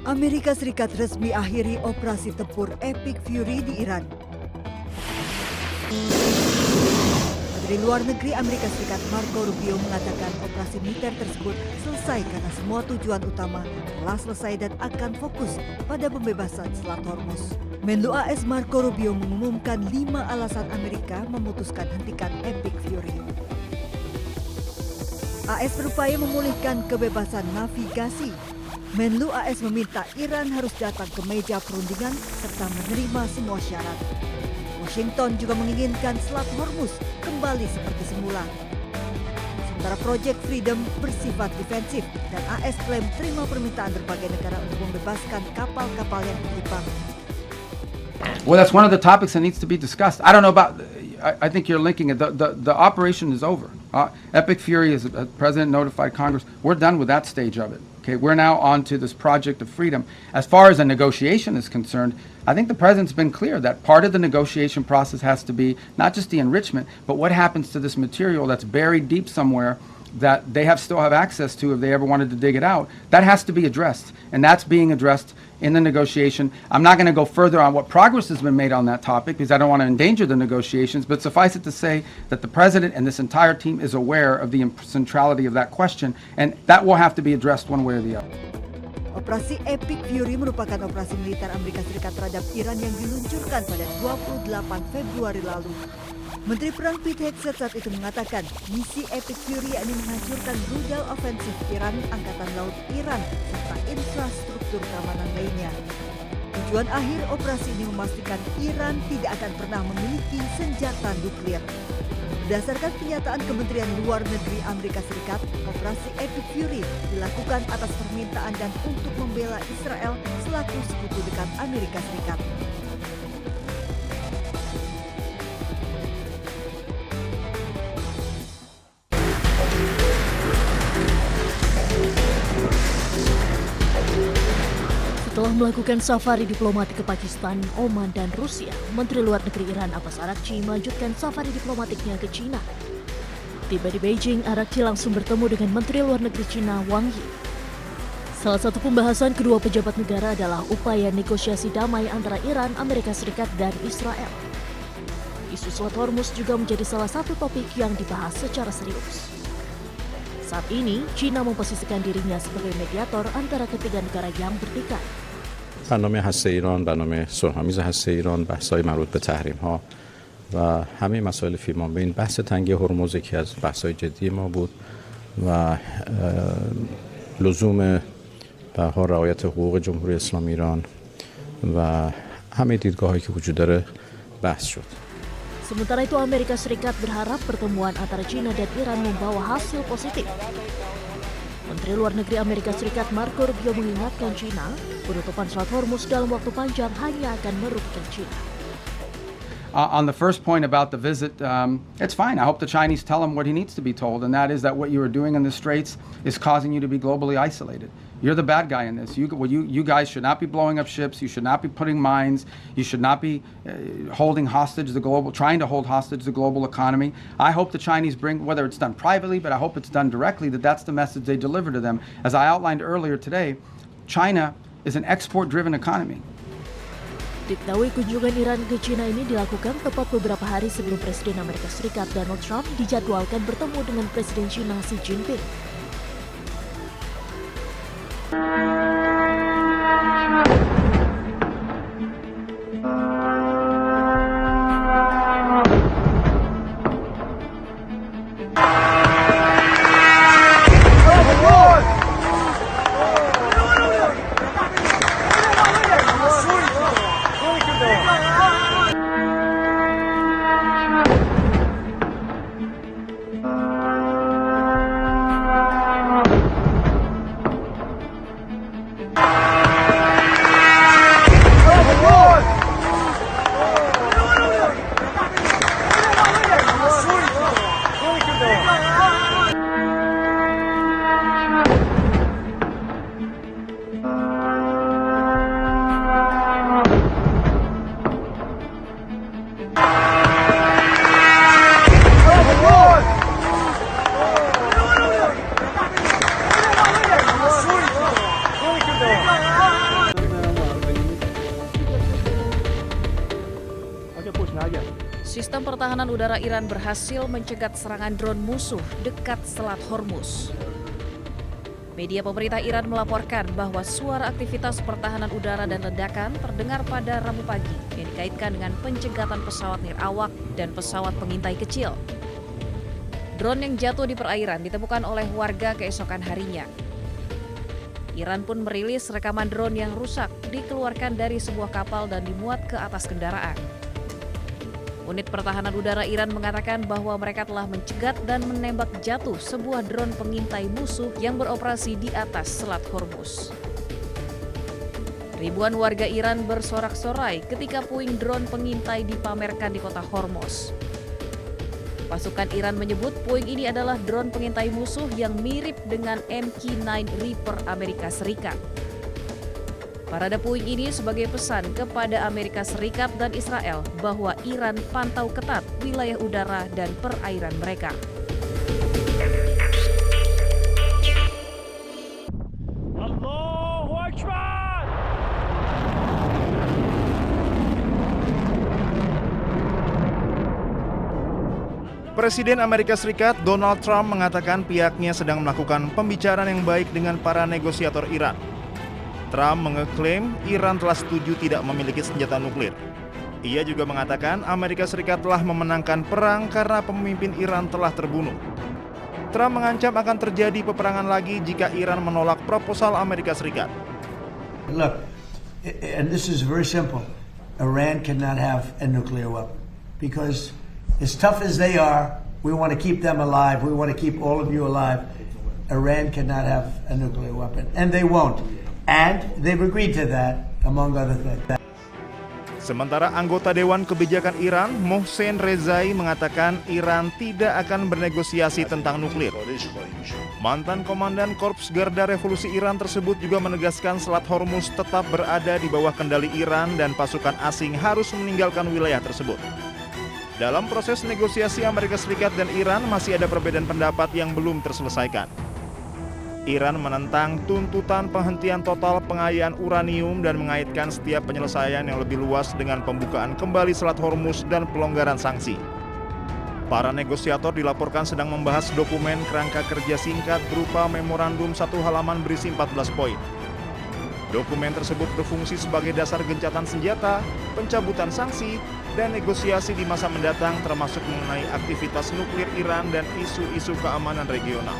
Amerika Serikat resmi akhiri operasi tempur Epic Fury di Iran. Menteri Luar Negeri Amerika Serikat Marco Rubio mengatakan operasi militer tersebut selesai karena semua tujuan utama telah selesai dan akan fokus pada pembebasan Selat Hormuz. Menlu AS Marco Rubio mengumumkan 5 alasan Amerika memutuskan hentikan Epic Fury. AS berupaya memulihkan kebebasan navigasi. Menlu AS meminta Iran harus datang ke meja perundingan serta menerima semua syarat. Washington juga menginginkan Selat Hormuz kembali seperti semula. Sementara Project Freedom bersifat defensif dan AS klaim terima permintaan berbagai negara untuk membebaskan kapal-kapal yang terjebak. Well, that's one of the topics that needs to be discussed. I don't know about. I think you're linking it. The operation is over. Epic Fury, as the president notified Congress, we're done with that stage of it. Okay, we're now on to this project of freedom. As far as a negotiation is concerned, I think the president's been clear that part of the negotiation process has to be not just the enrichment, but what happens to this material that's buried deep somewhere that they still have access to if they ever wanted to dig it out. That has to be addressed, and that's being addressed in the negotiation. I'm not going to go further on what progress has been made on that topic because I don't want to endanger the negotiations, but suffice it to say that the president and this entire team is aware of the centrality of that question, and that will have to be addressed one way or the other. Operasi Epic Fury merupakan operasi militer Amerika Serikat terhadap Iran yang diluncurkan pada 28 Februari lalu. Menteri Perang Pete Hegseth saat itu mengatakan misi Epic Fury yakni menghancurkan rudal ofensif Iran, Angkatan Laut Iran, serta infrastruktur keamanan lainnya. Tujuan akhir operasi ini memastikan Iran tidak akan pernah memiliki senjata nuklir. Berdasarkan pernyataan Kementerian Luar Negeri Amerika Serikat, operasi Epic Fury dilakukan atas permintaan dan untuk membela Israel selaku sekutu dekat Amerika Serikat. Setelah melakukan safari diplomatik ke Pakistan, Oman, dan Rusia, Menteri Luar Negeri Iran Abbas Araghchi melanjutkan safari diplomatiknya ke China. Tiba di Beijing, Araghchi langsung bertemu dengan Menteri Luar Negeri China Wang Yi. Salah satu pembahasan kedua pejabat negara adalah upaya negosiasi damai antara Iran, Amerika Serikat, dan Israel. Isu Selat Hormuz juga menjadi salah satu topik yang dibahas secara serius. Saat ini, China memposisikan dirinya sebagai mediator antara ketiga negara yang bertikai. برنامه هسته ایران، برنامه صلح‌آمیز هسته ایران، بحث‌های مربوط به تحریم‌ها و همه مسائل فی‌مابین، بحث تنگی هرمز یکی از بحث‌های جدی ما بود و لزوم به هر حال رعایت حقوق جمهوری اسلامی ایران و همه دیدگاه‌هایی که وجود داره بحث شد. Sementara itu, Amerika Serikat berharap pertemuan antara China dan Iran membawa hasil positif. Menteri Luar Negeri Amerika Serikat Marco Rubio mengingatkan China, penutupan Selat Hormuz dalam waktu panjang hanya akan merugikan China. On the first point about the visit, it's fine. I hope the Chinese tell him what he needs to be told, and that is that what you are doing in the Straits is causing you to be globally isolated. You're the bad guy in this. You guys should not be blowing up ships. You should not be putting mines. You should not be trying to hold hostage the global economy. I hope the Chinese bring, whether it's done privately, but I hope it's done directly, that's the message they deliver to them. As I outlined earlier today, China is an export-driven economy. Diketahui kunjungan Iran ke China ini dilakukan tepat beberapa hari sebelum Presiden Amerika Serikat Donald Trump dijadwalkan bertemu dengan Presiden China Xi Jinping. Pertahanan Udara Iran berhasil mencegat serangan drone musuh dekat Selat Hormuz. Media pemerintah Iran melaporkan bahwa suara aktivitas pertahanan udara dan ledakan terdengar pada Rabu pagi yang dikaitkan dengan pencegatan pesawat nirawak dan pesawat pengintai kecil. Drone yang jatuh di perairan ditemukan oleh warga keesokan harinya. Iran pun merilis rekaman drone yang rusak dikeluarkan dari sebuah kapal dan dimuat ke atas kendaraan. Unit Pertahanan Udara Iran mengatakan bahwa mereka telah mencegat dan menembak jatuh sebuah drone pengintai musuh yang beroperasi di atas Selat Hormuz. Ribuan warga Iran bersorak-sorai ketika puing drone pengintai dipamerkan di kota Hormuz. Pasukan Iran menyebut puing ini adalah drone pengintai musuh yang mirip dengan MQ-9 Reaper Amerika Serikat. Parade puing ini sebagai pesan kepada Amerika Serikat dan Israel bahwa Iran pantau ketat wilayah udara dan perairan mereka. Allahu Akbar! Presiden Amerika Serikat Donald Trump mengatakan pihaknya sedang melakukan pembicaraan yang baik dengan para negosiator Iran. Trump mengeklaim Iran telah setuju tidak memiliki senjata nuklir. Ia juga mengatakan Amerika Serikat telah memenangkan perang karena pemimpin Iran telah terbunuh. Trump mengancam akan terjadi peperangan lagi jika Iran menolak proposal Amerika Serikat. Look, and this is very simple. Iran cannot have a nuclear weapon because as tough as they are, we want to keep them alive. We want to keep all of you alive. Iran cannot have a nuclear weapon, and they won't. And they've agreed to that, among other things. Sementara anggota Dewan Kebijakan Iran, Mohsen Rezai, mengatakan Iran tidak akan bernegosiasi tentang nuklir. Mantan Komandan Korps Garda Revolusi Iran tersebut juga menegaskan Selat Hormuz tetap berada di bawah kendali Iran dan pasukan asing harus meninggalkan wilayah tersebut. Dalam proses negosiasi Amerika Serikat dan Iran masih ada perbedaan pendapat yang belum terselesaikan. Iran menentang tuntutan penghentian total pengayaan uranium dan mengaitkan setiap penyelesaian yang lebih luas dengan pembukaan kembali Selat Hormuz dan pelonggaran sanksi. Para negosiator dilaporkan sedang membahas dokumen kerangka kerja singkat berupa memorandum 1 halaman berisi 14 poin. Dokumen tersebut berfungsi sebagai dasar gencatan senjata, pencabutan sanksi, dan negosiasi di masa mendatang termasuk mengenai aktivitas nuklir Iran dan isu-isu keamanan regional.